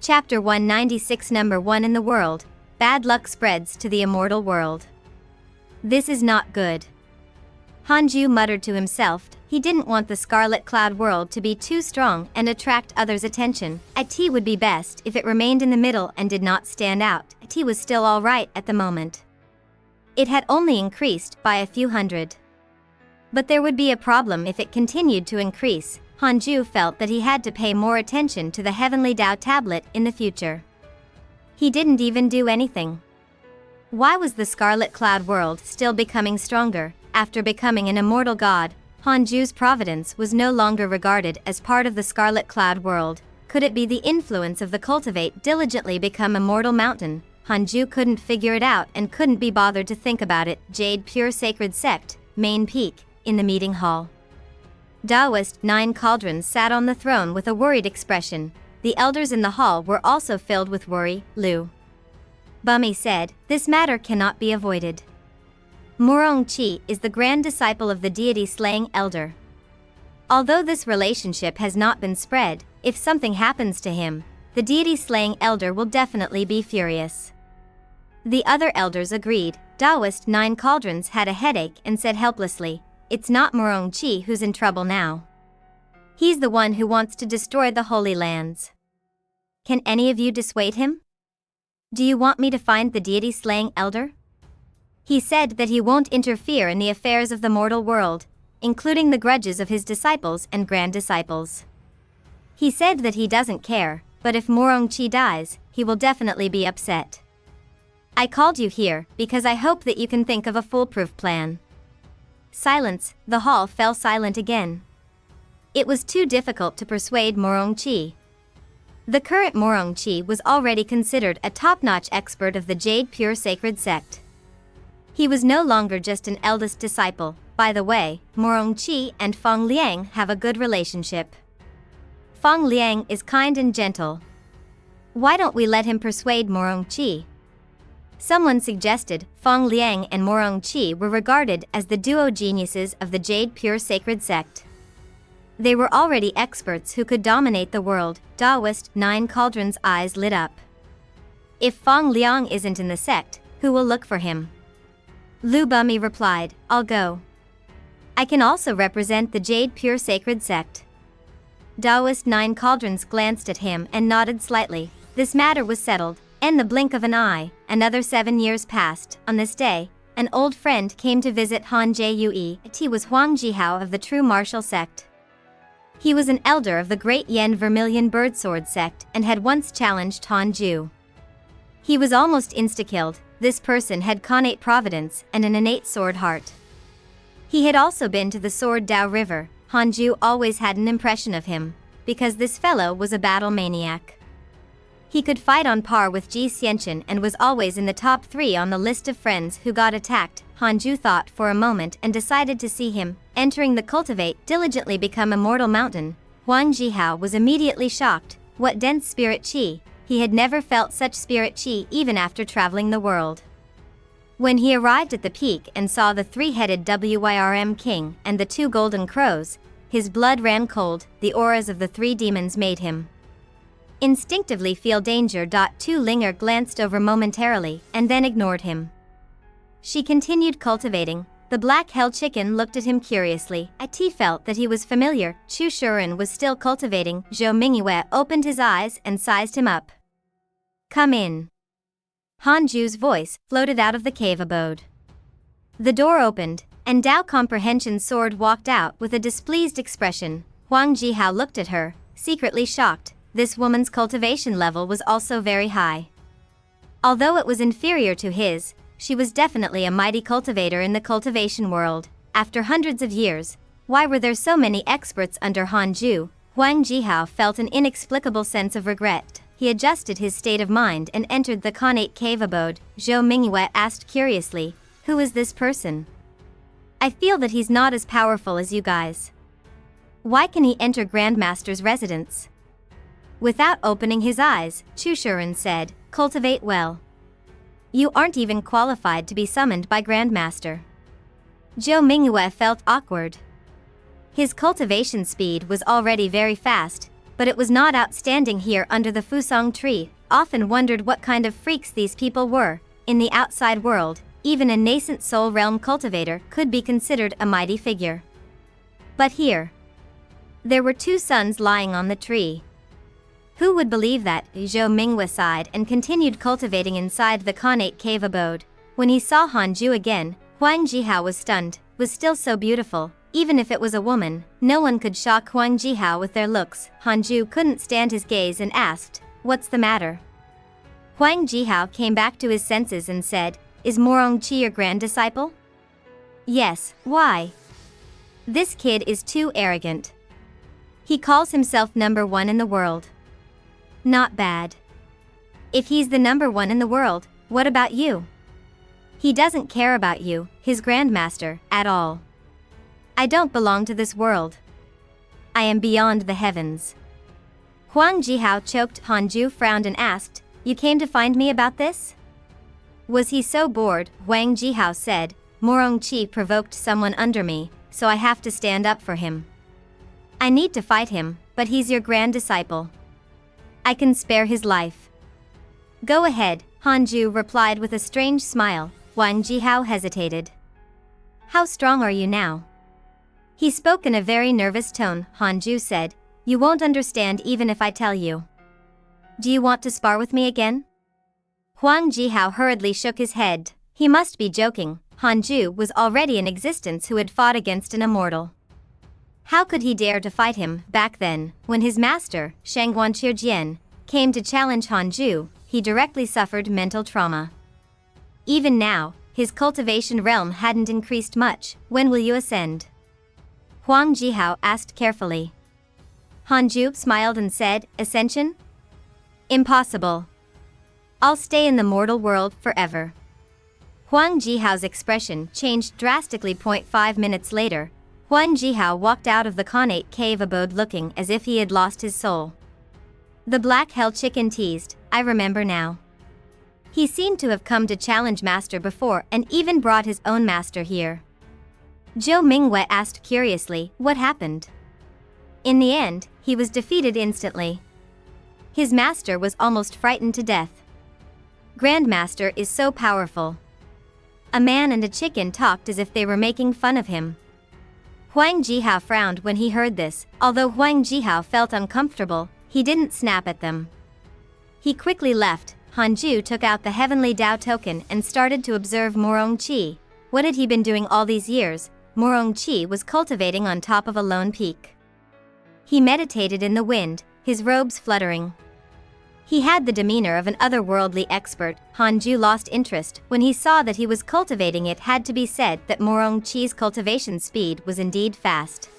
Chapter 196 Number 1 in the world, bad luck spreads to the immortal world. This is not good. Hanju muttered to himself. He didn't want the Scarlet Cloud world to be too strong and attract others' attention. It would be best if it remained in the middle and did not stand out. It was still alright at the moment. It had only increased by a few hundred. But there would be a problem if it continued to increase. Hanju felt that he had to pay more attention to the Heavenly Tao tablet in the future. He didn't even do anything. Why was the Scarlet Cloud world still becoming stronger? After becoming an immortal god, Hanju's Providence was no longer regarded as part of the Scarlet Cloud world. Could it be the influence of the Cultivate diligently become Immortal Mountain? Hanju couldn't figure it out and couldn't be bothered to think about it. Jade Pure Sacred Sect, Main Peak, in the meeting hall. Taoist 9 Cauldrons sat on the throne with a worried expression. The elders in the hall were also filled with worry. Lu Bummy said, "This matter cannot be avoided. Murong Chi is the grand disciple of the deity-slaying elder. Although this relationship has not been spread, if something happens to him, the deity-slaying elder will definitely be furious." The other elders agreed. Taoist 9 Cauldrons had a headache and said helplessly, "It's not Murong Chi who's in trouble now. He's the one who wants to destroy the Holy Lands. Can any of you dissuade him? Do you want me to find the deity-slaying elder? He said that he won't interfere in the affairs of the mortal world, including the grudges of his disciples and grand disciples. He said that he doesn't care, but if Murong Chi dies, he will definitely be upset. I called you here because I hope that you can think of a foolproof plan." Silence. The hall fell silent again. It was too difficult to persuade Murong Chi. The current Murong Chi was already considered a top-notch expert of the Jade Pure Sacred Sect. He was no longer just an eldest disciple. By the way, Murong Chi and Feng Liang have a good relationship. Feng Liang is kind and gentle. Why don't we let him persuade Murong Chi? Someone suggested. Feng Liang and Murong Chi were regarded as the duo geniuses of the Jade Pure Sacred Sect. They were already experts who could dominate the world. Taoist 9 Cauldrons' eyes lit up. If Feng Liang isn't in the sect, who will look for him? Lu Bummy replied, "I'll go. I can also represent the Jade Pure Sacred Sect." Taoist 9 Cauldrons glanced at him and nodded slightly. This matter was settled. In the blink of an eye, another 7 years passed. On this day, an old friend came to visit Han Jue. He was Huang Jihao of the True Martial Sect. He was an elder of the Great Yen Vermilion Birdsword Sect and had once challenged Han Ju. He was almost insta-killed. This person had connate Providence and an innate sword heart. He had also been to the Sword Dao River. Han Ju always had an impression of him, because this fellow was a battle maniac. He could fight on par with Ji Xianqian and was always in the top 3 on the list of friends who got attacked. Hanju thought for a moment and decided to see him. Entering the Cultivate diligently become Immortal Mountain, Huang Jihao was immediately shocked. What dense spirit chi! He had never felt such spirit chi even after traveling the world. When he arrived at the peak and saw the 3-headed Wyrm King and the 2 golden crows, his blood ran cold. The auras of the 3 demons made him instinctively feel danger. Tu Linger glanced over momentarily and then ignored him. She continued cultivating. The black hell chicken looked at him curiously. It felt that he was familiar. Chu Shuren was still cultivating. Zhou Mingyue opened his eyes and sized him up. "Come in." Hanju's voice floated out of the cave abode. The door opened, and Dao Comprehension's sword walked out with a displeased expression. Huang Jihao looked at her, secretly shocked. This woman's cultivation level was also very high. Although it was inferior to his, she was definitely a mighty cultivator in the cultivation world. After hundreds of years, why were there so many experts under Hanju? Huang Jihao felt an inexplicable sense of regret. He adjusted his state of mind and entered the connate cave abode. Zhou Mingyue asked curiously, "Who is this person? I feel that he's not as powerful as you guys. Why can he enter Grandmaster's residence?" Without opening his eyes, Chu Shuren said, "Cultivate well. You aren't even qualified to be summoned by Grandmaster." Zhou Mingyue felt awkward. His cultivation speed was already very fast. but it was not outstanding here under the fusong tree. Often wondered what kind of freaks these people were. In the outside world, even a nascent soul realm cultivator could be considered a mighty figure. But here, there were two suns lying on the tree. Who would believe that? Zhou Mingwa sighed and continued cultivating inside the connate cave abode. When he saw Hanju again, Huang Jihao was stunned. Was still so beautiful. Even if it was a woman, no one could shock Huang Jihao with their looks. Hanju couldn't stand his gaze and asked, "What's the matter?" Huang Jihao came back to his senses and said, "Is Morong Qi your grand disciple?" "Yes, why?" "This kid is too arrogant. He calls himself number one in the world." "Not bad. If he's the number one in the world, what about you?" "He doesn't care about you, his grandmaster, at all. I don't belong to this world. I am beyond the heavens." Huang Jihao choked. Hanju frowned and asked, "You came to find me about this?" Was he so bored? Huang Jihao said, "Morong Qi provoked someone under me, so I have to stand up for him. I need to fight him, but he's your grand disciple. I can spare his life." "Go ahead," Hanju replied with a strange smile. Huang Jihao hesitated. "How strong are you now?" He spoke in a very nervous tone. Hanju said, "You won't understand even if I tell you. Do you want to spar with me again?" Huang Jihao hurriedly shook his head. He must be joking. Hanju was already in existence who had fought against an immortal. How could he dare to fight him? Back then, when his master, Shangguan Qirjian, came to challenge Hanju, he directly suffered mental trauma. Even now, his cultivation realm hadn't increased much. "When will you ascend?" Huang Jihao asked carefully. Hanju smiled and said, "Ascension? Impossible. I'll stay in the mortal world forever." Huang Jihao's expression changed drastically. 5 minutes later, Huang Jihao walked out of the connate cave abode looking as if he had lost his soul. The black hell chicken teased, "I remember now." He seemed to have come to challenge master before and even brought his own master here. Zhou Mingwei asked curiously, "What happened?" In the end, he was defeated instantly. His master was almost frightened to death. Grandmaster is so powerful. A man and a chicken talked as if they were making fun of him. Huang Jihao frowned when he heard this. Although Huang Jihao felt uncomfortable, he didn't snap at them. He quickly left. Hanju took out the heavenly Dao token and started to observe Morong Qi. What had he been doing all these years? Morong Qi was cultivating on top of a lone peak. He meditated in the wind, his robes fluttering. He had the demeanor of an otherworldly expert. Hanju lost interest when he saw that he was cultivating. It had to be said that Morong Qi's cultivation speed was indeed fast.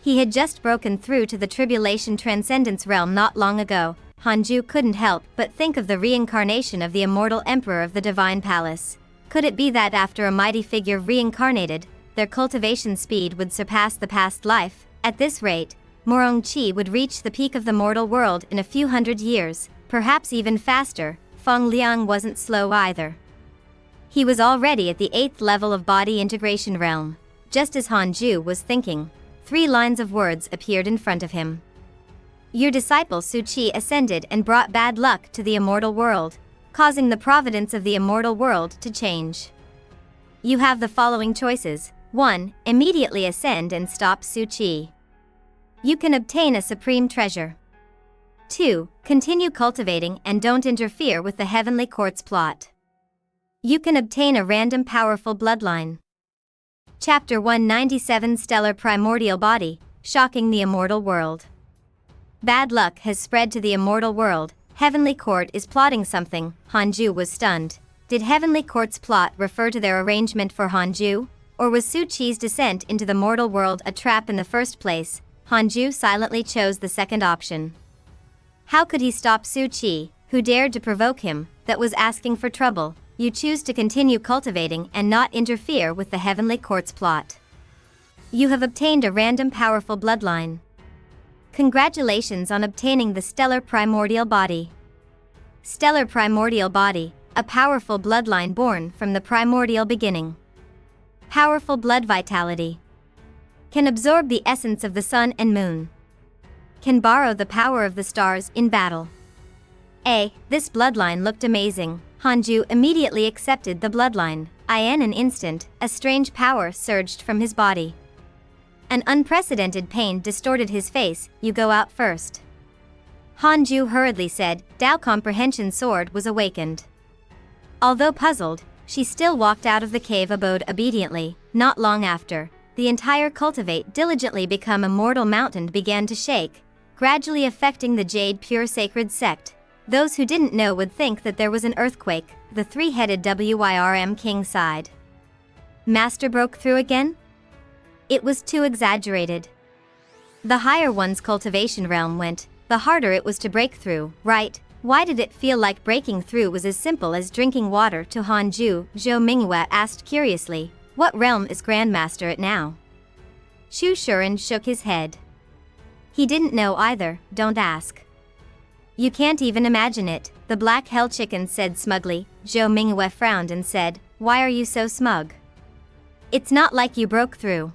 He had just broken through to the tribulation transcendence realm not long ago. Hanju couldn't help but think of the reincarnation of the immortal emperor of the divine palace. Could it be that after a mighty figure reincarnated, their cultivation speed would surpass the past life? At this rate, Morong Qi would reach the peak of the mortal world in a few hundred years, perhaps even faster. Feng Liang wasn't slow either. He was already at the 8th level of body integration realm. Just as Hanju was thinking, 3 lines of words appeared in front of him. Your disciple Su Qi ascended and brought bad luck to the immortal world, causing the providence of the immortal world to change. You have the following choices. 1. Immediately ascend and stop Su Qi. You can obtain a supreme treasure. 2. Continue cultivating and don't interfere with the heavenly court's plot. You can obtain a random powerful bloodline. Chapter 197 Stellar Primordial Body, Shocking the Immortal World. Bad luck has spread to the immortal world. Heavenly Court is plotting something. Hanju was stunned. Did Heavenly Court's plot refer to their arrangement for Hanju? Or was Su Qi's descent into the mortal world a trap in the first place? Hanju silently chose the second option. How could he stop Su Qi, who dared to provoke him, that was asking for trouble? You choose to continue cultivating and not interfere with the Heavenly Court's plot. You have obtained a random powerful bloodline. Congratulations on obtaining the Stellar Primordial Body. Stellar Primordial Body, a powerful bloodline born from the primordial beginning. Powerful blood vitality. Can absorb the essence of the sun and moon. can borrow the power of the stars in battle. This bloodline looked amazing. Hanju immediately accepted the bloodline. In an instant, a strange power surged from his body. An unprecedented pain distorted his face. You go out first. Hanju hurriedly said. Dao Comprehension Sword was awakened. Although puzzled, she still walked out of the cave abode obediently. Not long after, the entire Cultivate diligently become Immortal Mountain began to shake, gradually affecting the Jade Pure Sacred Sect. Those who didn't know would think that there was an earthquake. The three-headed Wyrm king sighed. Master broke through again? It was too exaggerated. The higher one's cultivation realm went, the harder it was to break through, right? Why did it feel like breaking through was as simple as drinking water to Hanju? Zhou Mingyue asked curiously. What realm is Grandmaster at now? Xu Shuren shook his head. He didn't know either. Don't ask. You can't even imagine it, the Black Hell Chicken said smugly. Zhou Mingyue frowned and said, why are you so smug? It's not like you broke through.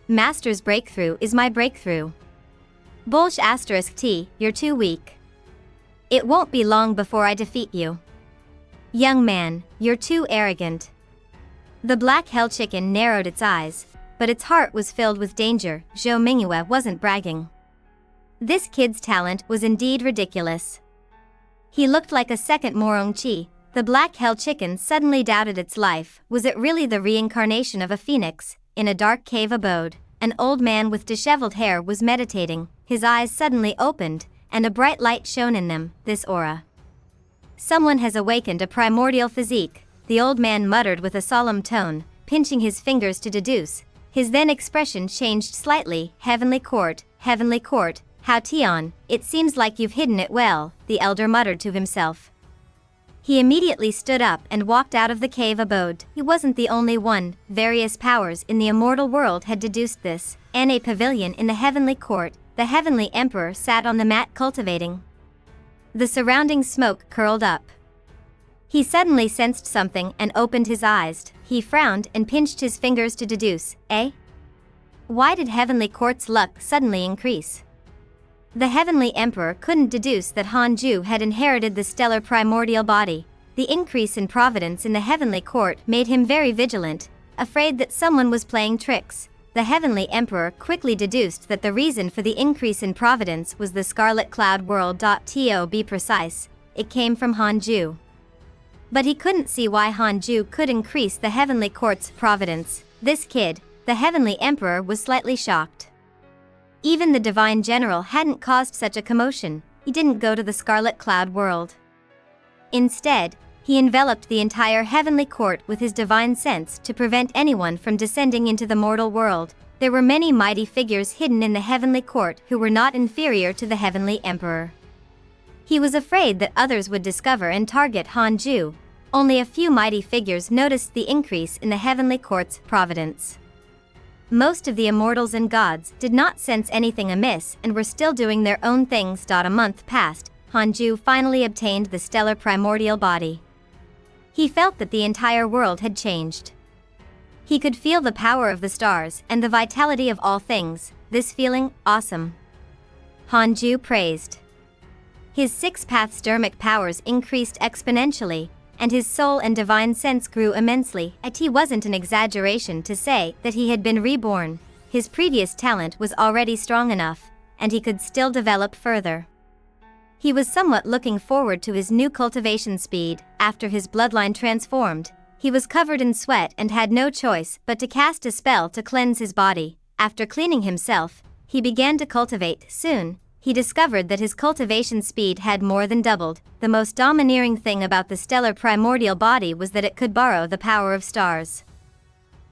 Master's breakthrough is my breakthrough. Bolsh *T, you're too weak. It won't be long before I defeat you. Young man, you're too arrogant. The Black Hell Chicken narrowed its eyes, but its heart was filled with danger. Zhou Mingyue wasn't bragging. This kid's talent was indeed ridiculous. He looked like a second Morong Chi. The Black Hell Chicken suddenly doubted its life. Was it really the reincarnation of a phoenix? In a dark cave abode, an old man with disheveled hair was meditating. His eyes suddenly opened, and a bright light shone in them. This aura. Someone has awakened a primordial physique, the old man muttered with a solemn tone, pinching his fingers to deduce. His then expression changed slightly. Heavenly Court, Hao Tian, it seems like you've hidden it well, the elder muttered to himself. He immediately stood up and walked out of the cave abode. He wasn't the only one. Various powers in the immortal world had deduced this. In a pavilion in the Heavenly Court, the Heavenly Emperor sat on the mat cultivating. The surrounding smoke curled up. He suddenly sensed something and opened his eyes. He frowned and pinched his fingers to deduce. Why did Heavenly Court's luck suddenly increase? The Heavenly Emperor couldn't deduce that Hanju had inherited the stellar primordial body. The increase in Providence in the Heavenly Court made him very vigilant, afraid that someone was playing tricks. The Heavenly Emperor quickly deduced that the reason for the increase in Providence was the Scarlet Cloud World. To be precise, it came from Hanju. But he couldn't see why Hanju could increase the Heavenly Court's Providence. This kid, the Heavenly Emperor, was slightly shocked. Even the Divine General hadn't caused such a commotion. He didn't go to the Scarlet Cloud World. Instead, he enveloped the entire Heavenly Court with his divine sense to prevent anyone from descending into the mortal world. There were many mighty figures hidden in the Heavenly Court who were not inferior to the Heavenly Emperor. He was afraid that others would discover and target Hanju. Only a few mighty figures noticed the increase in the Heavenly Court's providence. Most of the immortals and gods did not sense anything amiss and were still doing their own things. A month passed. Hanju finally obtained the stellar primordial body. He felt that the entire world had changed. He could feel the power of the stars and the vitality of all things. This feeling, awesome. Hanju praised. His six paths dharmic powers increased exponentially, and his soul and divine sense grew immensely. It wasn't an exaggeration to say that he had been reborn. His previous talent was already strong enough, and he could still develop further. He was somewhat looking forward to his new cultivation speed. After his bloodline transformed, he was covered in sweat and had no choice but to cast a spell to cleanse his body. After cleaning himself, he began to cultivate. Soon, he discovered that his cultivation speed had more than doubled. The most domineering thing about the stellar primordial body was that it could borrow the power of stars.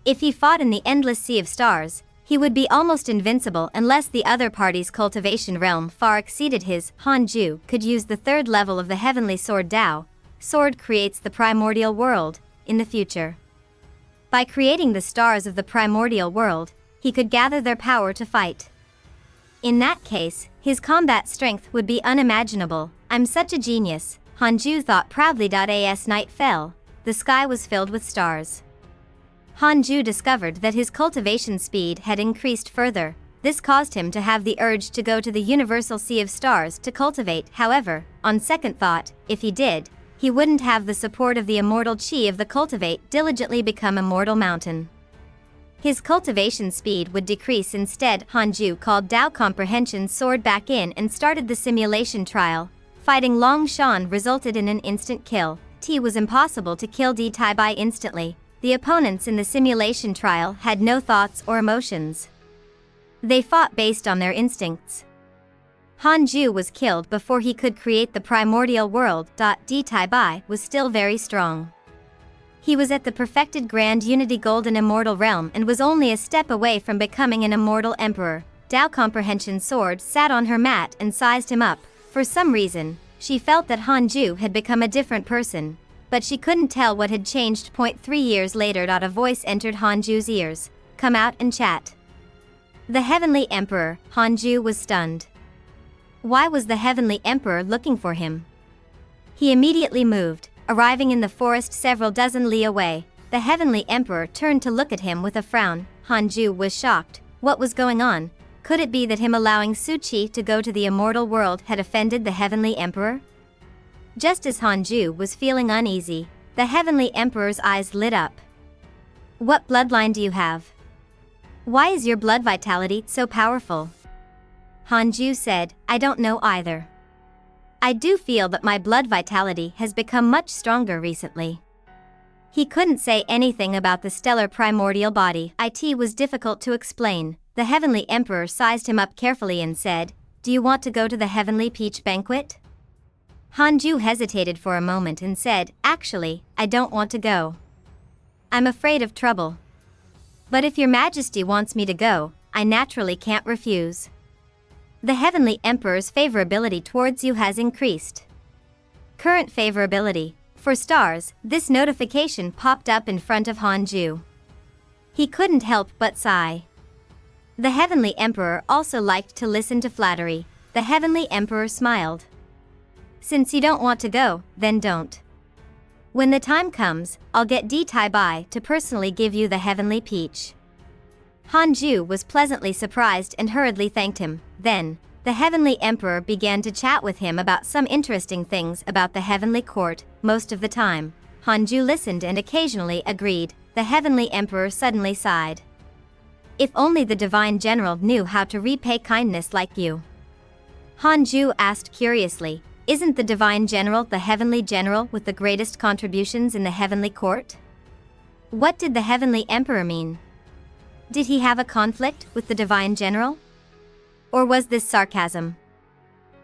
If he fought in the endless sea of stars, he would be almost invincible unless the other party's cultivation realm far exceeded his. Hanju could use the third level of the heavenly sword Dao. Sword creates the primordial world, in the future. By creating the stars of the primordial world, he could gather their power to fight. In that case, his combat strength would be unimaginable. I'm such a genius, Hanju thought proudly. As night fell, the sky was filled with stars. Hanju discovered that his cultivation speed had increased further. This caused him to have the urge to go to the universal sea of stars to cultivate. However, on second thought, if he did, he wouldn't have the support of the immortal chi of the cultivate diligently become immortal mountain. His cultivation speed would decrease instead. Hanju called Dao Comprehension's sword back in and started the simulation trial. Fighting Long Shan resulted in an instant kill. T was impossible to kill D Tai Bai instantly. The opponents in the simulation trial had no thoughts or emotions. They fought based on their instincts. Hanju was killed before he could create the primordial world. D Tai Bai was still very strong. He was at the perfected Grand Unity Golden Immortal Realm and was only a step away from becoming an immortal emperor. Dao Comprehension's sword sat on her mat and sized him up. For some reason, she felt that Hanju had become a different person, but she couldn't tell what had changed. 3 years later. A voice entered Hanju's ears. Come out and chat. The Heavenly Emperor. Hanju was stunned. Why was the Heavenly Emperor looking for him? He immediately moved, arriving in the forest several dozen li away. The Heavenly Emperor turned to look at him with a frown. Hanju was shocked. What was going on? Could it be that him allowing Su Qi to go to the immortal world had offended the Heavenly Emperor? Just as Hanju was feeling uneasy, the Heavenly Emperor's eyes lit up. What bloodline do you have? Why is your blood vitality so powerful? Hanju said, I don't know either. I do feel that my blood vitality has become much stronger recently. He couldn't say anything about the stellar primordial body. It was difficult to explain. The Heavenly Emperor sized him up carefully and said, Do you want to go to the Heavenly Peach Banquet? Hanju hesitated for a moment and said, Actually, I don't want to go. I'm afraid of trouble. But if your Majesty wants me to go, I naturally can't refuse. The Heavenly Emperor's favorability towards you has increased. Current favorability. For stars, this notification popped up in front of Hanju. He couldn't help but sigh. The Heavenly Emperor also liked to listen to flattery. The Heavenly Emperor smiled. Since you don't want to go, then don't. When the time comes, I'll get D Tai Bai to personally give you the Heavenly Peach. Hanju was pleasantly surprised and hurriedly thanked him. Then, the Heavenly Emperor began to chat with him about some interesting things about the Heavenly Court. Most of the time, Hanju listened and occasionally agreed. The Heavenly Emperor suddenly sighed. If only the Divine General knew how to repay kindness like you. Hanju asked curiously, Isn't the Divine General the Heavenly General with the greatest contributions in the Heavenly Court? What did the Heavenly Emperor mean? Did he have a conflict with the Divine General? Or was this sarcasm?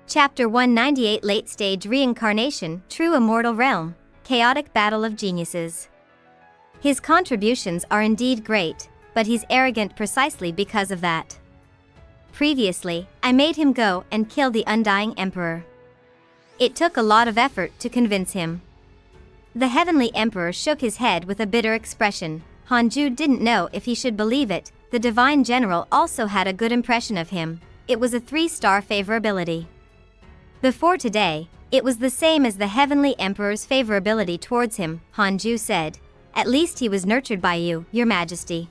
Chapter 198 Late Stage Reincarnation, True Immortal Realm, Chaotic Battle of Geniuses. His contributions are indeed great, but he's arrogant precisely because of that. Previously, I made him go and kill the Undying Emperor. It took a lot of effort to convince him. The Heavenly Emperor shook his head with a bitter expression. Hanju didn't know if he should believe it. The Divine General also had a good impression of him. It was a 3-star favorability. Before today, it was the same as the Heavenly Emperor's favorability towards him. Hanju said, At least he was nurtured by you, Your Majesty.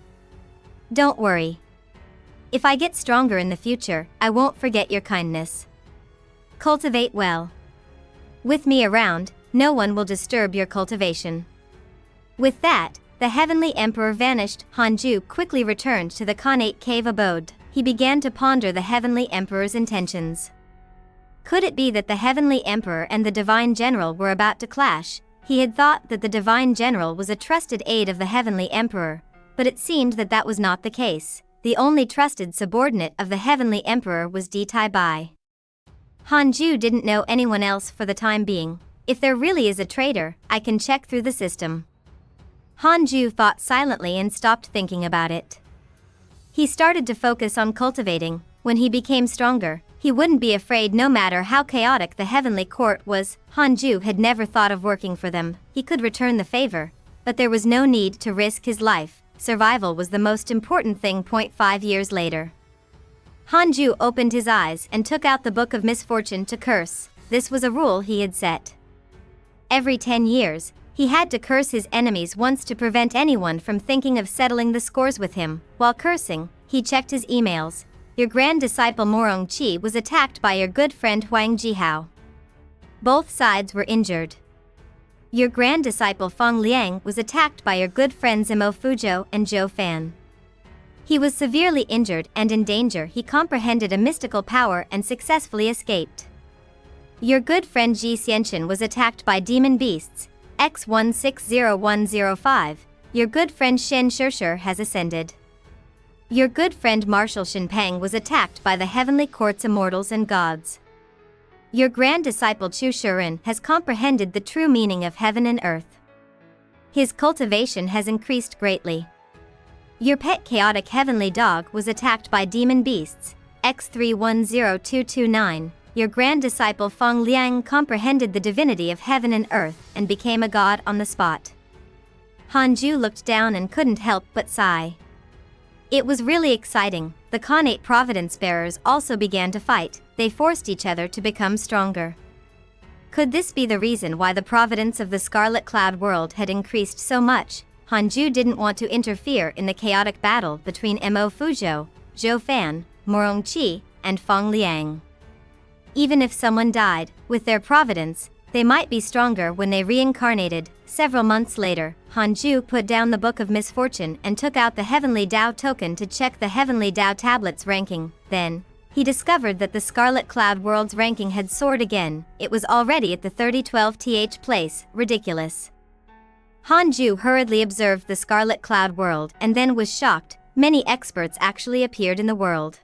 Don't worry. If I get stronger in the future, I won't forget your kindness. Cultivate well. With me around, no one will disturb your cultivation. With that, the Heavenly Emperor vanished. Hanju quickly returned to the connate cave abode. He began to ponder the Heavenly Emperor's intentions. Could it be that the Heavenly Emperor and the Divine General were about to clash? He had thought that the Divine General was a trusted aide of the Heavenly Emperor, but it seemed that that was not the case. The only trusted subordinate of the Heavenly Emperor was D Tai Bai. Hanju didn't know anyone else for the time being. If there really is a traitor, I can check through the system. Hanju thought silently and stopped thinking about it. He started to focus on cultivating. When he became stronger, he wouldn't be afraid no matter how chaotic the Heavenly Court was. Hanju had never thought of working for them. He could return the favor, but there was no need to risk his life. Survival was the most important thing. 5 years later. Hanju opened his eyes and took out the Book of Misfortune to curse. This was a rule he had set. Every 10 years, he had to curse his enemies once to prevent anyone from thinking of settling the scores with him. While cursing, he checked his emails. your grand disciple Morong Qi was attacked by your good friend Huang Jihao. Both sides were injured. Your grand disciple Feng Liang was attacked by your good friends Imo Fuzhou and Zhou Fan. He was severely injured and in danger. He comprehended a mystical power and successfully escaped. Your good friend Ji Xianchen was attacked by demon beasts, X160105. Your good friend Shen Shishir has ascended. Your good friend Marshal Shinpeng was attacked by the heavenly court's immortals and gods. Your grand disciple Chu Shuren has comprehended the true meaning of heaven and earth. His cultivation has increased greatly. Your pet chaotic heavenly dog was attacked by demon beasts, X310229. Your grand disciple Feng Liang comprehended the divinity of heaven and earth and became a god on the spot. Hanju looked down and couldn't help but sigh. It was really exciting. The connate Providence bearers also began to fight. They forced each other to become stronger. Could this be the reason why the providence of the Scarlet Cloud world had increased so much? Hanju didn't want to interfere in the chaotic battle between Mo Fuzhou, Zhou Fan, Morong Qi, and Feng Liang. Even if someone died, with their providence, they might be stronger when they reincarnated. Several months later, Hanju put down the Book of Misfortune and took out the Heavenly Dao token to check the Heavenly Dao tablet's ranking. Then, he discovered that the Scarlet Cloud world's ranking had soared again. It was already at the 3012th place. Ridiculous. Hanju hurriedly observed the Scarlet Cloud world and then was shocked. Many experts actually appeared in the world.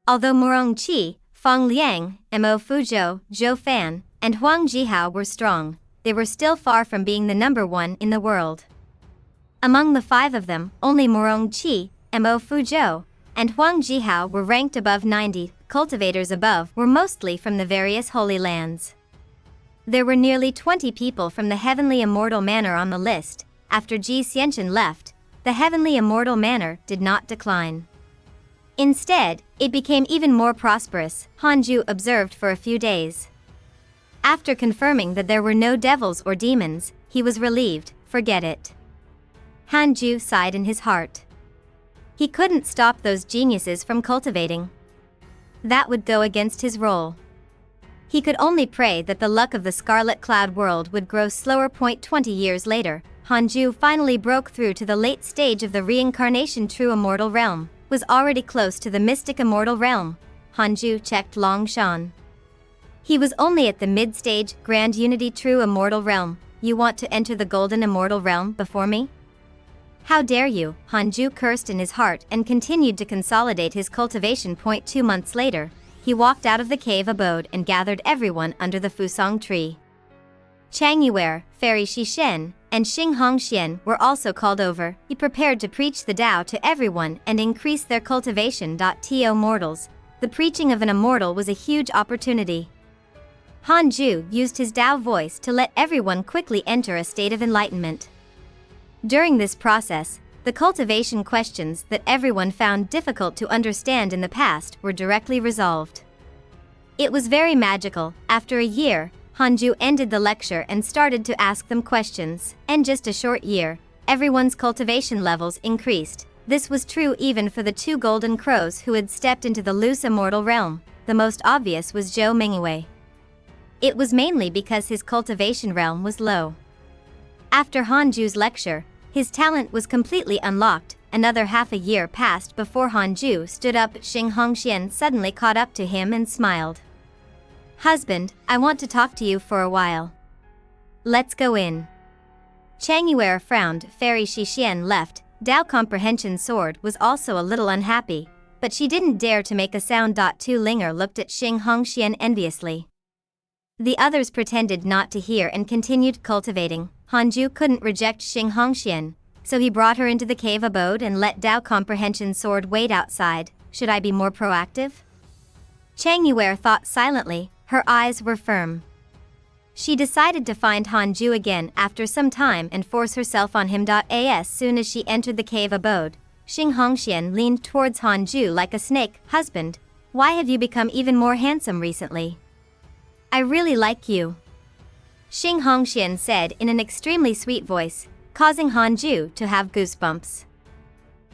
Although Morong Qi, Feng Liang, Mo Fuzhou, Zhou Fan, and Huang Jihao were strong, they were still far from being the number one in the world. Among the five of them, only Morong Qi, Mo Fuzhou, and Huang Jihao were ranked above 90. Cultivators above were mostly from the various holy lands. There were nearly 20 people from the Heavenly Immortal Manor on the list. After Ji Xianchen left, the Heavenly Immortal Manor did not decline. Instead, it became even more prosperous. Hanju observed for a few days. After confirming that there were no devils or demons, he was relieved. Forget it. Hanju sighed in his heart. He couldn't stop those geniuses from cultivating. That would go against his role. He could only pray that the luck of the Scarlet Cloud world would grow slower. 20 years later, Hanju finally broke through to the late stage of the reincarnation. True Immortal Realm was already close to the mystic Immortal Realm. Hanju checked Long Shan. He was only at the mid-stage. Grand Unity. True Immortal Realm, you want to enter the Golden Immortal Realm before me? How dare you? Hanju cursed in his heart and continued to consolidate his cultivation. 2 months later, he walked out of the cave abode and gathered everyone under the Fusong tree. Chang Yuer, Fairy Shishen, and Xing Hongxian were also called over. He prepared to preach the Tao to everyone and increase their cultivation. To mortals, the preaching of an immortal was a huge opportunity. Hanju used his Tao voice to let everyone quickly enter a state of enlightenment. During this process, the cultivation questions that everyone found difficult to understand in the past were directly resolved. It was very magical. After a year, Hanju ended the lecture and started to ask them questions. In just a short year, everyone's cultivation levels increased. This was true even for the 2 golden crows who had stepped into the loose immortal realm. The most obvious was Zhou Mingyue. It was mainly because his cultivation realm was low. After Hanju's lecture, his talent was completely unlocked. Another half a year passed before Hanju stood up. Xing Hongxian suddenly caught up to him and smiled. Husband, I want to talk to you for a while. Let's go in. Chang Yuer frowned. Fairy Shishian left. Dao Comprehension Sword was also a little unhappy, but she didn't dare to make a sound. Tu Linger looked at Xing Hongxian enviously. The others pretended not to hear and continued cultivating. Hanju couldn't reject Xing Hongxian, so he brought her into the cave abode and let Dao Comprehension Sword wait outside. Should I be more proactive? Chang Yuer thought silently. Her eyes were firm. She decided to find Hanju again after some time and force herself on him. As soon as she entered the cave abode, Xing Hongxian leaned towards Hanju like a snake. Husband, why have you become even more handsome recently? I really like you. Xing Hongxian said in an extremely sweet voice, causing Hanju to have goosebumps.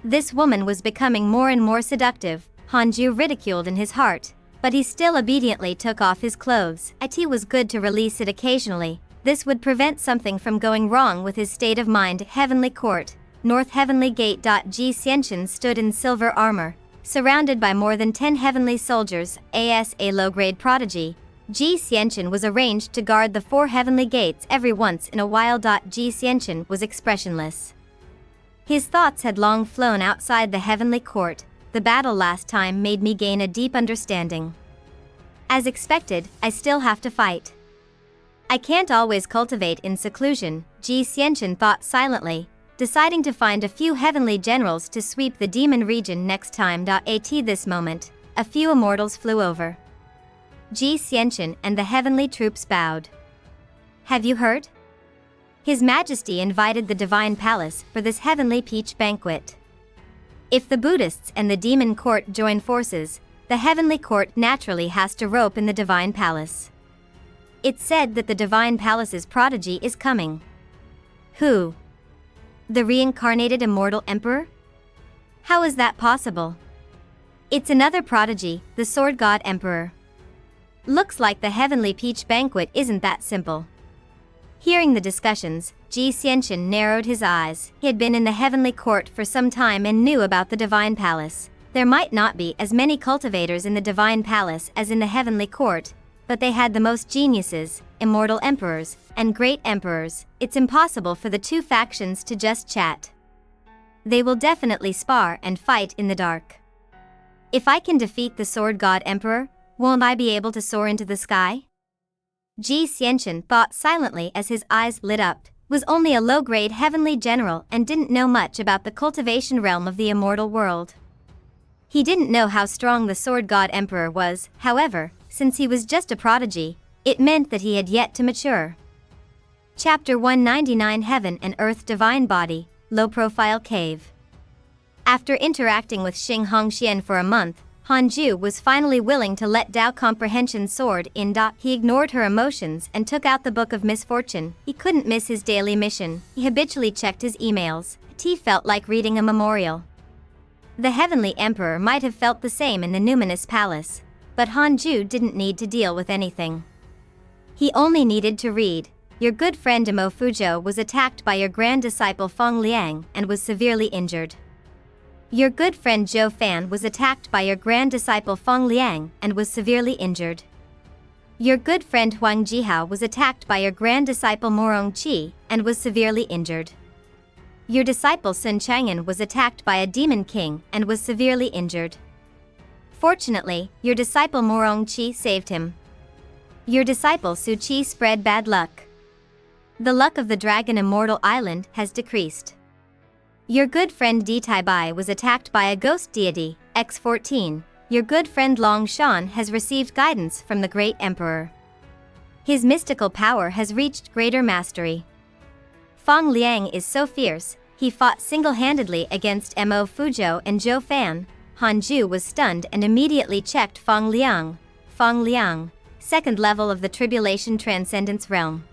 This woman was becoming more and more seductive. Hanju ridiculed in his heart, but he still obediently took off his clothes. It was good to release it occasionally. This would prevent something from going wrong with his state of mind. Heavenly Court, North Heavenly Gate. Ji Xianchen stood in silver armor, surrounded by more than 10 heavenly soldiers. As a low-grade prodigy, Ji Xianchen was arranged to guard the 4 heavenly gates every once in a while. Ji Xianchen was expressionless. His thoughts had long flown outside the heavenly court. The battle last time made me gain a deep understanding. As expected, I still have to fight. I can't always cultivate in seclusion, Ji Xianchen thought silently, deciding to find a few heavenly generals to sweep the demon region next time. At this moment, a few immortals flew over. Ji Xianchen and the heavenly troops bowed. Have you heard? His Majesty invited the Divine Palace for this heavenly peach banquet. If the Buddhists and the Demon Court join forces, the Heavenly Court naturally has to rope in the Divine Palace. It's said that the Divine Palace's prodigy is coming. Who? The reincarnated Immortal Emperor? How is that possible? It's another prodigy, the Sword God Emperor. Looks like the Heavenly Peach Banquet isn't that simple. Hearing the discussions, Ji Xianchen narrowed his eyes. He had been in the Heavenly Court for some time and knew about the Divine Palace. There might not be as many cultivators in the Divine Palace as in the Heavenly Court, but they had the most geniuses, immortal emperors, and great emperors. It's impossible for the 2 factions to just chat. They will definitely spar and fight in the dark. If I can defeat the Sword God Emperor, won't I be able to soar into the sky? Ji Xianchen thought silently as his eyes lit up, was only a low-grade heavenly general and didn't know much about the cultivation realm of the immortal world. He didn't know how strong the Sword God Emperor was, however, since he was just a prodigy, it meant that he had yet to mature. Chapter 199 Heaven and Earth Divine Body, Low-Profile Cave. After interacting with Xing Hongxian for a month, Hanju was finally willing to let Dao Comprehension Sword in. He ignored her emotions and took out the Book of Misfortune. He couldn't miss his daily mission. He habitually checked his emails. He felt like reading a memorial. The Heavenly Emperor might have felt the same in the Numinous Palace, but Hanju didn't need to deal with anything. He only needed to read. Your good friend Mo Fuzhou was attacked by your grand disciple Feng Liang and was severely injured. Your good friend Zhou Fan was attacked by your grand disciple Feng Liang and was severely injured. Your good friend Huang Jihao was attacked by your grand disciple Morong Qi and was severely injured. Your disciple Sun Chang'an was attacked by a demon king and was severely injured. Fortunately, your disciple Morong Qi saved him. Your disciple Su Qi spread bad luck. The luck of the Dragon Immortal Island has decreased. Your good friend Di Taibai was attacked by a ghost deity, X14. Your good friend Long Shan has received guidance from the Great Emperor. His mystical power has reached greater mastery. Feng Liang is so fierce, he fought single-handedly against Mo Fuzhou and Zhou Fan. Hanju was stunned and immediately checked Feng Liang. Feng Liang, 2nd level of the Tribulation Transcendence Realm.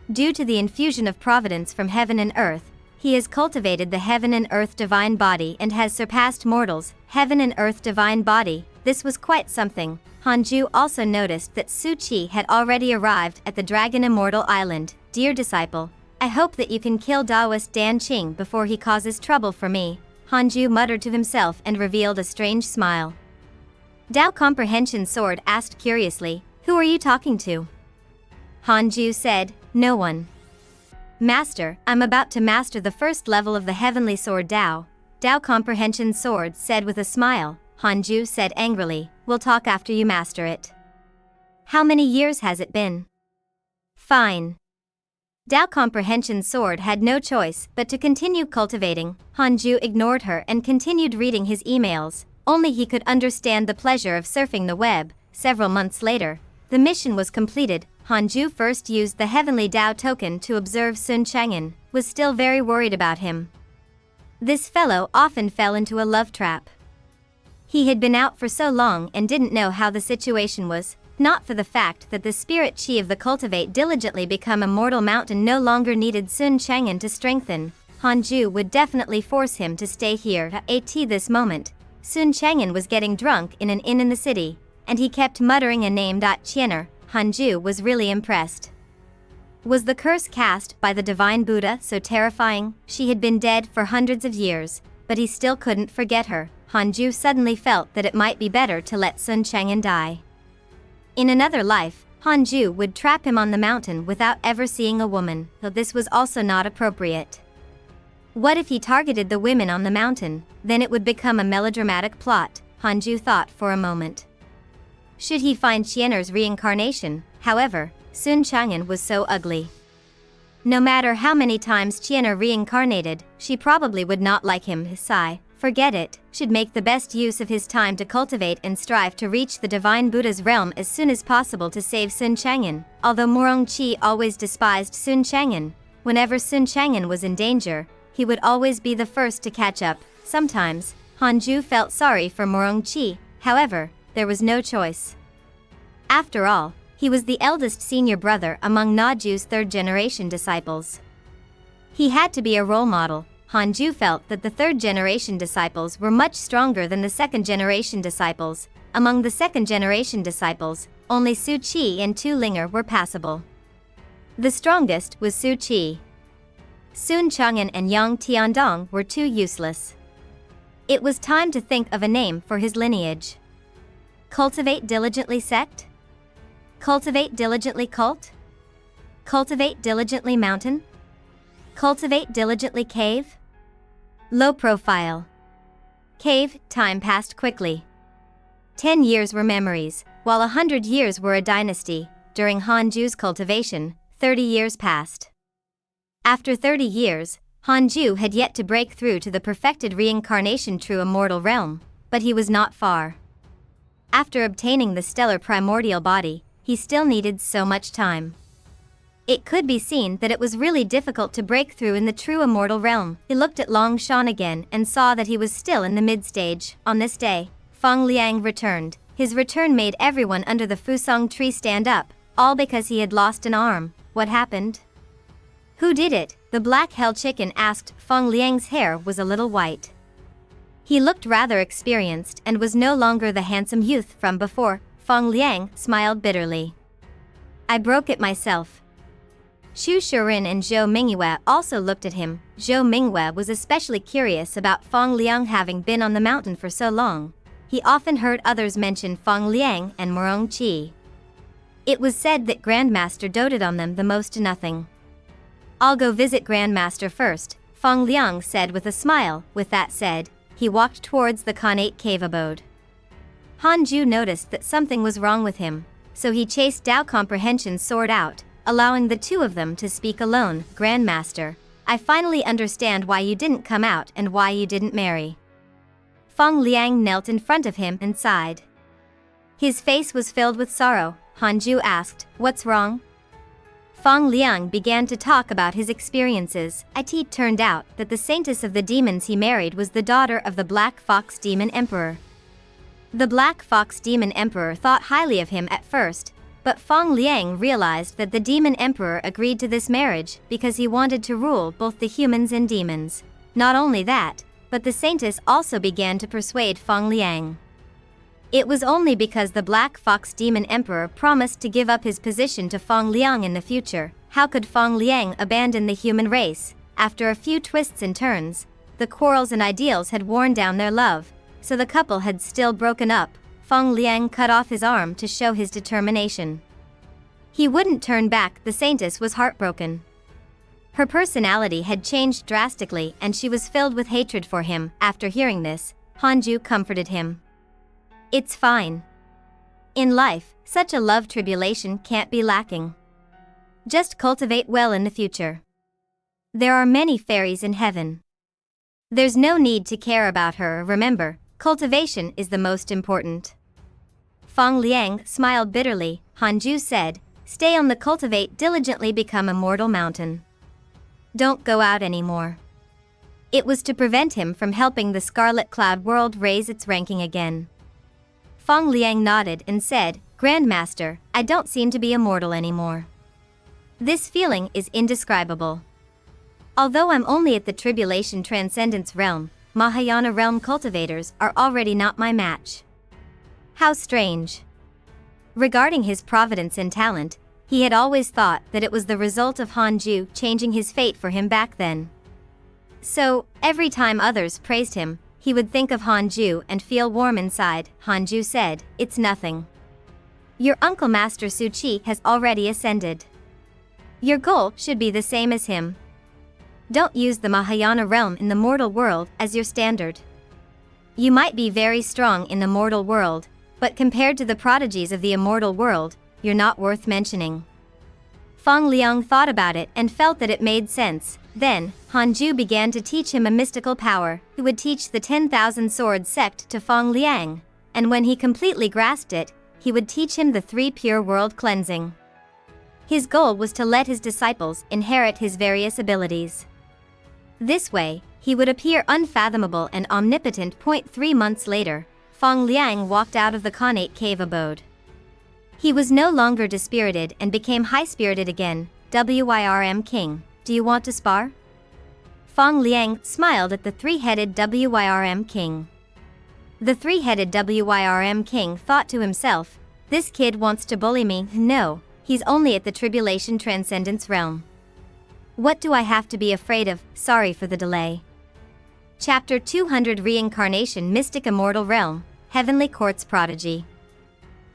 Due to the infusion of Providence from heaven and earth, he has cultivated the Heaven and Earth Divine Body and has surpassed mortals. Heaven and Earth Divine Body, this was quite something. Hanju also noticed that Su Qi had already arrived at the Dragon Immortal Island. Dear disciple, I hope that you can kill Taoist Dan Qing before he causes trouble for me, Hanju muttered to himself and revealed a strange smile. Dao Comprehension Sword asked curiously, who are you talking to? Hanju said, no one. Master, I'm about to master the 1st level of the Heavenly Sword Dao. Dao Comprehension Sword said with a smile. Hanju said angrily, we'll talk after you master it. How many years has it been? Fine. Dao Comprehension Sword had no choice but to continue cultivating. Hanju ignored her and continued reading his emails. Only he could understand the pleasure of surfing the web. Several months later, the mission was completed. Hanju first used the Heavenly Dao token to observe Sun Chang'an, was still very worried about him. This fellow often fell into a love trap. He had been out for so long and didn't know how the situation was, not for the fact that the spirit chi of the Cultivate diligently become Immortal Mountain no longer needed Sun Chang'an to strengthen. Hanju would definitely force him to stay here. At this moment, Sun Chang'an was getting drunk in an inn in the city, and he kept muttering a name. Chiener, Hanju was really impressed. Was the curse cast by the divine Buddha so terrifying? She had been dead for hundreds of years, but he still couldn't forget her. Hanju suddenly felt that it might be better to let Sun Chang'an die. In another life, Hanju would trap him on the mountain without ever seeing a woman, though this was also not appropriate. What if he targeted the women on the mountain? Then it would become a melodramatic plot, Hanju thought for a moment. Should he find Chiener's reincarnation? However, Sun Chang'an was so ugly. No matter how many times Chiener reincarnated, she probably would not like him. Sigh, forget it, should make the best use of his time to cultivate and strive to reach the divine Buddha's realm as soon as possible to save Sun Chang'an. Although Morong Chi always despised Sun Chang'an, whenever Sun Chang'an was in danger, he would always be the first to catch up. Sometimes, Hanju felt sorry for Morong Chi, however, there was no choice. After all, he was the eldest senior brother among Naju's third-generation disciples. He had to be a role model. Hanju felt that the third-generation disciples were much stronger than the second-generation disciples. Among the second-generation disciples, only Su Qi and Tu Linger were passable. The strongest was Su Qi. Sun Chang'an and Yang Tiandong were too useless. It was time to think of a name for his lineage. Cultivate diligently sect? Cultivate diligently cult? Cultivate diligently mountain? Cultivate diligently cave? Low profile. Cave. Time passed quickly. 10 years were memories, while 100 years were a dynasty. During Hanju's cultivation, 30 years passed. After 30 years, Hanju had yet to break through to the perfected reincarnation true immortal realm, but he was not far. After obtaining the stellar primordial body, he still needed so much time. It could be seen that it was really difficult to break through in the true immortal realm. He looked at Long Shan again and saw that he was still in the mid-stage. On this day, Feng Liang returned. His return made everyone under the Fusong tree stand up, all because he had lost an arm. What happened? Who did it? The black hell chicken asked. Feng Liang's hair was a little white. He looked rather experienced and was no longer the handsome youth from before. Feng Liang smiled bitterly. I broke it myself. Xu Shirin and Zhou Mingyue also looked at him. Zhou Mingyue was especially curious about Feng Liang having been on the mountain for so long. He often heard others mention Feng Liang and Morong Chi. It was said that Grandmaster doted on them the most to nothing. I'll go visit Grandmaster first, Feng Liang said with a smile. With that said, he walked towards the connate cave abode. Hanju noticed that something was wrong with him, so he chased Dao Comprehension's sword out, allowing the two of them to speak alone. Grandmaster, I finally understand why you didn't come out and why you didn't marry. Feng Liang knelt in front of him and sighed. His face was filled with sorrow. Hanju asked, what's wrong? Feng Liang began to talk about his experiences. It turned out that the saintess of the demons he married was the daughter of the Black Fox Demon Emperor. The Black Fox Demon Emperor thought highly of him at first, but Feng Liang realized that the Demon Emperor agreed to this marriage because he wanted to rule both the humans and demons. Not only that, but the saintess also began to persuade Feng Liang. It was only because the Black Fox Demon Emperor promised to give up his position to Feng Liang in the future. How could Feng Liang abandon the human race? After a few twists and turns, the quarrels and ideals had worn down their love, so the couple had still broken up. Feng Liang cut off his arm to show his determination. He wouldn't turn back. The saintess was heartbroken. Her personality had changed drastically and she was filled with hatred for him. After hearing this, Hanju comforted him. It's fine. In life, such a love tribulation can't be lacking. Just cultivate well in the future. There are many fairies in heaven. There's no need to care about her. Remember, cultivation is the most important. Feng Liang smiled bitterly. Hanju said, stay on the cultivate diligently become immortal mountain. Don't go out anymore. It was to prevent him from helping the Scarlet Cloud world raise its ranking again. Feng Liang nodded and said, Grandmaster, I don't seem to be immortal anymore. This feeling is indescribable. Although I'm only at the Tribulation Transcendence realm, Mahayana realm cultivators are already not my match. How strange. Regarding his providence and talent, he had always thought that it was the result of Hanju changing his fate for him back then. So, every time others praised him, he would think of Hanju and feel warm inside. Hanju said, "It's nothing. Your uncle Master Suchi has already ascended. Your goal should be the same as him. Don't use the Mahayana realm in the mortal world as your standard. You might be very strong in the mortal world, but compared to the prodigies of the immortal world, you're not worth mentioning." Feng Liang thought about it and felt that it made sense. Then, Hanju began to teach him a mystical power, who would teach the 10,000 sword sect to Feng Liang, and when he completely grasped it, he would teach him the 3 pure world cleansing. His goal was to let his disciples inherit his various abilities. This way, he would appear unfathomable and omnipotent. 3 months later, Feng Liang walked out of the connate cave abode. He was no longer dispirited and became high-spirited again. "Wyrm King, do you want to spar?" Feng Liang smiled at the 3-headed Wyrm King. The 3-headed Wyrm King thought to himself, "This kid wants to bully me. No, he's only at the Tribulation Transcendence realm. What do I have to be afraid of? Sorry for the delay." Chapter 200 Reincarnation Mystic Immortal Realm, Heavenly Court's Prodigy.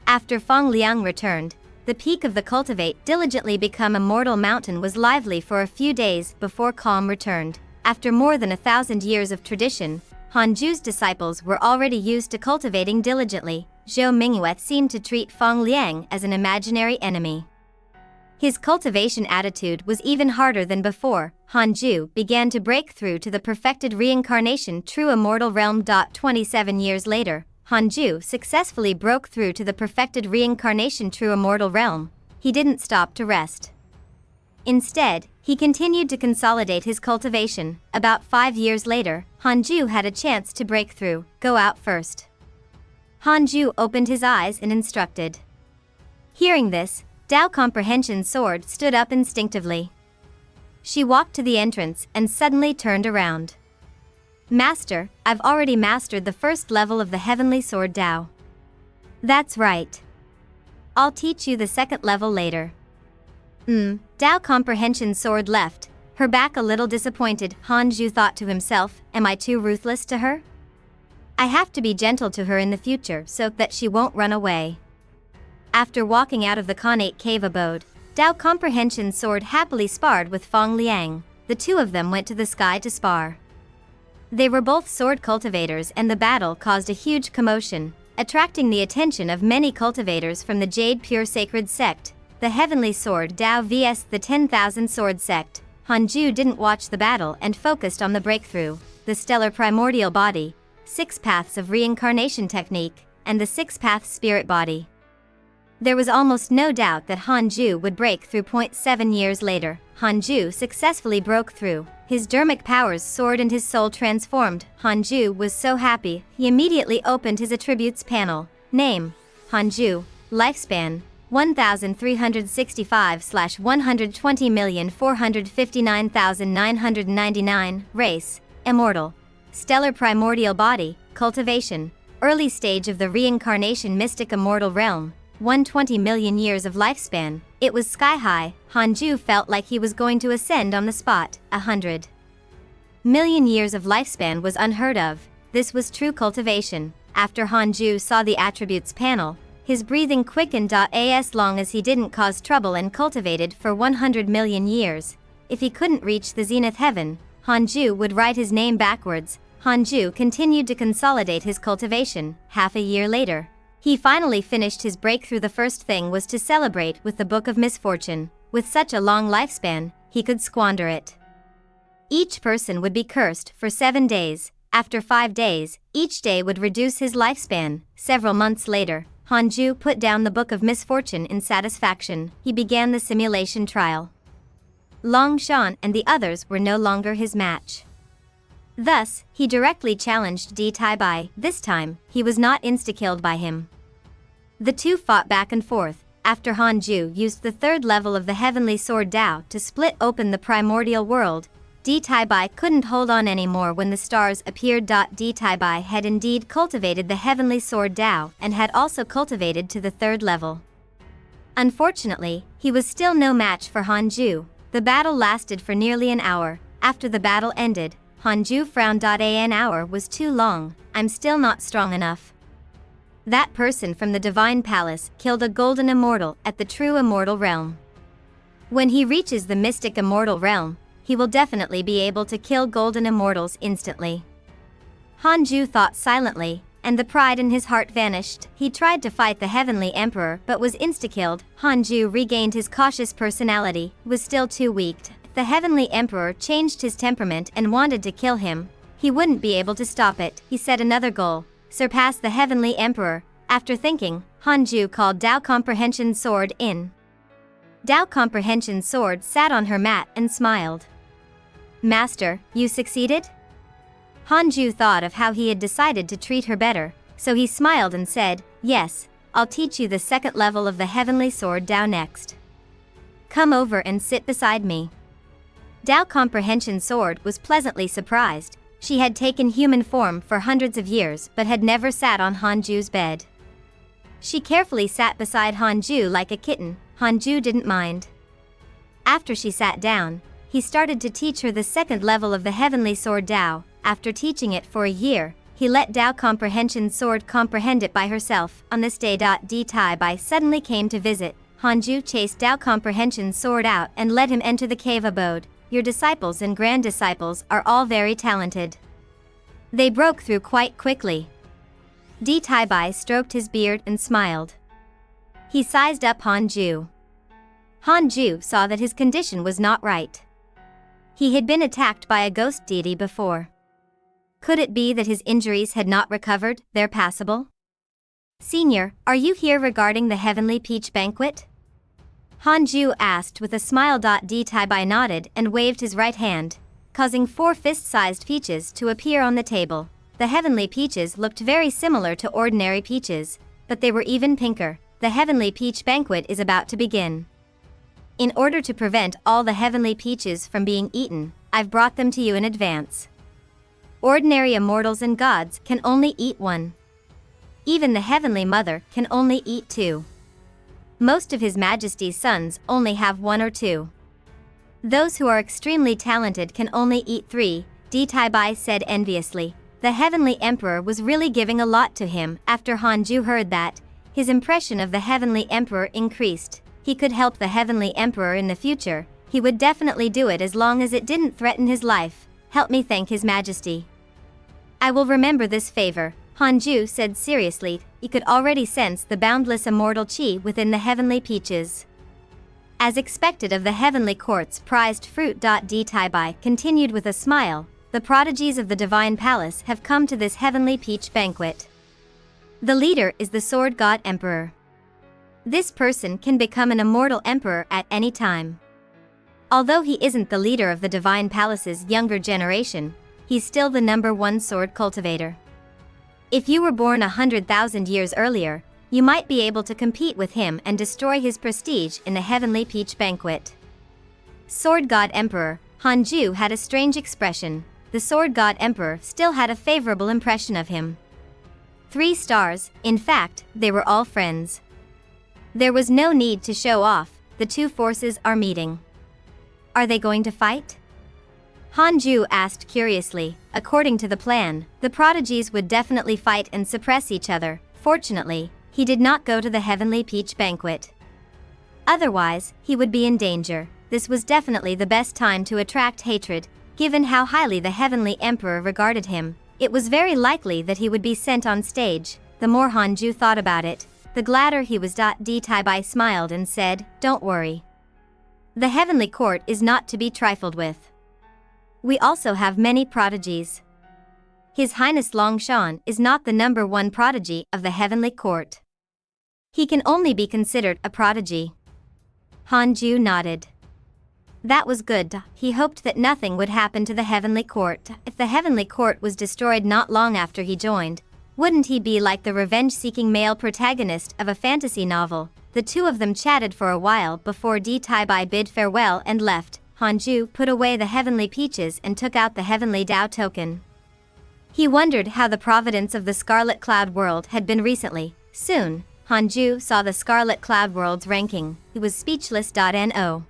After Feng Liang returned, the peak of the Cultivate diligently become Immortal Mountain was lively for a few days before calm returned. After more than 1,000 years of tradition, Hanju's disciples were already used to cultivating diligently. Zhou Mingyue seemed to treat Feng Liang as an imaginary enemy. His cultivation attitude was even harder than before. Hanju began to break through to the perfected reincarnation true immortal realm. 27 years later, Hanju successfully broke through to the perfected reincarnation true immortal realm. He didn't stop to rest. Instead, he continued to consolidate his cultivation. About 5 years later, Hanju had a chance to break through. "Go out first." Hanju opened his eyes and instructed. Hearing this, Dao Comprehension's sword stood up instinctively. She walked to the entrance and suddenly turned around. "Master, I've already mastered the first level of the heavenly sword Dao." "That's right. I'll teach you the second level later." Dao Comprehension's sword left, her back a little disappointed. Hanju thought to himself, "Am I too ruthless to her? I have to be gentle to her in the future so that she won't run away." After walking out of the connate cave abode, Dao Comprehension's sword happily sparred with Feng Liang. The two of them went to the sky to spar. They were both sword cultivators and the battle caused a huge commotion, attracting the attention of many cultivators from the Jade Pure Sacred Sect, the Heavenly Sword Dao vs the 10,000 Sword Sect. Hanju didn't watch the battle and focused on the breakthrough, the Stellar Primordial Body, 6 Paths of Reincarnation Technique, and the 6 Paths Spirit Body. There was almost no doubt that Hanju would break through. 7 years later, Hanju successfully broke through. His dermic powers soared and his soul transformed. Hanju was so happy, he immediately opened his attributes panel. Name: Hanju. Lifespan: 1365,120,459,999. Race: Immortal. Stellar Primordial Body, Cultivation. Early stage of the Reincarnation Mystic Immortal Realm. 120 million years of lifespan. It was sky high. Hanju felt like he was going to ascend on the spot. 100 million years of lifespan was unheard of. This was true cultivation. After Hanju saw the attributes panel, his breathing quickened. As long as he didn't cause trouble and cultivated for 100 million years, if he couldn't reach the zenith heaven, Hanju would write his name backwards. Hanju continued to consolidate his cultivation. Half a year later, he finally finished his breakthrough. The first thing was to celebrate with the Book of Misfortune. With such a long lifespan, he could squander it. Each person would be cursed for 7 days. After 5 days, each day would reduce his lifespan. Several months later, Hanju put down the Book of Misfortune in satisfaction. He began the simulation trial. Long Shan and the others were no longer his match. Thus, he directly challenged Di Taibai. This time, he was not insta-killed by him. The two fought back and forth. After Hanju used the third level of the Heavenly Sword Dao to split open the primordial world, D Taibai couldn't hold on anymore when the stars appeared. D Taibai had indeed cultivated the heavenly sword Dao and had also cultivated to the 3rd level. Unfortunately, he was still no match for Hanju. The battle lasted for nearly an hour. After the battle ended, Hanju frowned. An hour was too long, I'm still not strong enough. That person from the Divine Palace killed a golden immortal at the true Immortal Realm. When he reaches the mystic Immortal Realm, he will definitely be able to kill golden immortals instantly. Hanju thought silently, and the pride in his heart vanished. He tried to fight the Heavenly Emperor but was insta-killed. Hanju regained his cautious personality, was still too weak. The Heavenly Emperor changed his temperament and wanted to kill him. He wouldn't be able to stop it. He set another goal, surpass the Heavenly Emperor. After thinking, Hanju called Dao Comprehension Sword in. Dao Comprehension Sword sat on her mat and smiled. Master, you succeeded? Hanju thought of how he had decided to treat her better, so he smiled and said, yes, I'll teach you the 2nd level of the Heavenly Sword Dao next. Come over and sit beside me. Dao Comprehension Sword was pleasantly surprised. She had taken human form for hundreds of years but had never sat on Hanju's bed. She carefully sat beside Hanju like a kitten. Hanju didn't mind. After she sat down, he started to teach her the 2nd level of the Heavenly Sword Dao. After teaching it for a year, he let Dao Comprehension Sword comprehend it by herself. On this day. D Taibai suddenly came to visit. Hanju chased Dao Comprehension Sword out and let him enter the cave abode. Your disciples and grand disciples are all very talented. They broke through quite quickly. D Taibai stroked his beard and smiled. He sized up Hanju. Hanju saw that his condition was not right. He had been attacked by a ghost deity before. Could it be that his injuries had not recovered? They're passable? Senior, are you here regarding the Heavenly Peach Banquet? Hanju asked with a smile. D Taibai nodded and waved his right hand, causing 4 fist-sized peaches to appear on the table. The Heavenly Peaches looked very similar to ordinary peaches, but they were even pinker. The Heavenly Peach Banquet is about to begin. In order to prevent all the Heavenly Peaches from being eaten, I've brought them to you in advance. Ordinary immortals and gods can only eat 1. Even the Heavenly Mother can only eat 2. Most of His Majesty's sons only have 1 or 2. Those who are extremely talented can only eat 3, D Taibai said enviously. The Heavenly Emperor was really giving a lot to him. After Hanju heard that, his impression of the Heavenly Emperor increased. He could help the Heavenly Emperor in the future. He would definitely do it as long as it didn't threaten his life. Help me thank His Majesty. I will remember this favor, Hanju said seriously. He could already sense the boundless immortal chi within the Heavenly Peaches. As expected of the Heavenly Court's prized fruit. D Taibai continued with a smile. The prodigies of the Divine Palace have come to this Heavenly Peach Banquet. The leader is the Sword God Emperor. This person can become an immortal emperor at any time. Although he isn't the leader of the Divine Palace's younger generation, he's still the #1 sword cultivator. If you were born 100,000 years earlier, you might be able to compete with him and destroy his prestige in the Heavenly Peach Banquet. Sword God Emperor, Hanju had a strange expression. The Sword God Emperor still had a favorable impression of him. 3 stars, in fact, they were all friends. There was no need to show off. The 2 forces are meeting. Are they going to fight? Hanju asked curiously. According to the plan, the prodigies would definitely fight and suppress each other. Fortunately, he did not go to the Heavenly Peach Banquet. Otherwise, he would be in danger. This was definitely the best time to attract hatred. Given how highly the Heavenly Emperor regarded him, it was very likely that he would be sent on stage. The more Hanju thought about it, the gladder he was. D Taibai smiled and said, "Don't worry. The Heavenly Court is not to be trifled with. We also have many prodigies. His Highness Longshan is not the #1 prodigy of the Heavenly Court. He can only be considered a prodigy." Hanju nodded. That was good. He hoped that nothing would happen to the Heavenly Court. If the Heavenly Court was destroyed not long after he joined, wouldn't he be like the revenge-seeking male protagonist of a fantasy novel? The 2 of them chatted for a while before D Taibai bid farewell and left. Hanju put away the heavenly peaches and took out the heavenly Dao token. He wondered how the providence of the Scarlet Cloud World had been recently. Soon, Hanju saw the Scarlet Cloud World's ranking. He was speechless. No.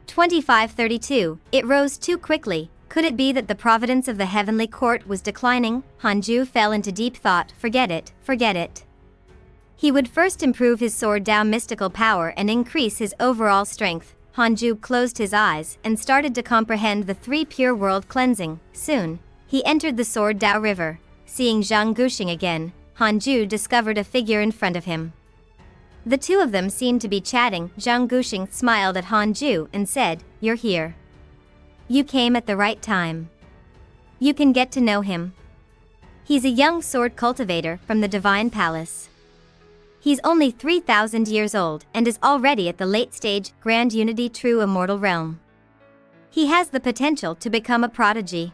2532, it rose too quickly. Could it be that the providence of the heavenly court was declining? Hanju fell into deep thought. Forget it, forget it. He would first improve his sword Dao mystical power and increase his overall strength. Hanju closed his eyes and started to comprehend the three pure world cleansing. Soon, he entered the sword Dao river. Seeing Zhang Guxing again, Hanju discovered a figure in front of him. The two of them seemed to be chatting. Zhang Guxing smiled at Hanju and said, "You're here. You came at the right time. You can get to know him. He's a young sword cultivator from the Divine Palace. He's only 3,000 years old and is already at the late stage, Grand Unity True Immortal Realm. He has the potential to become a prodigy."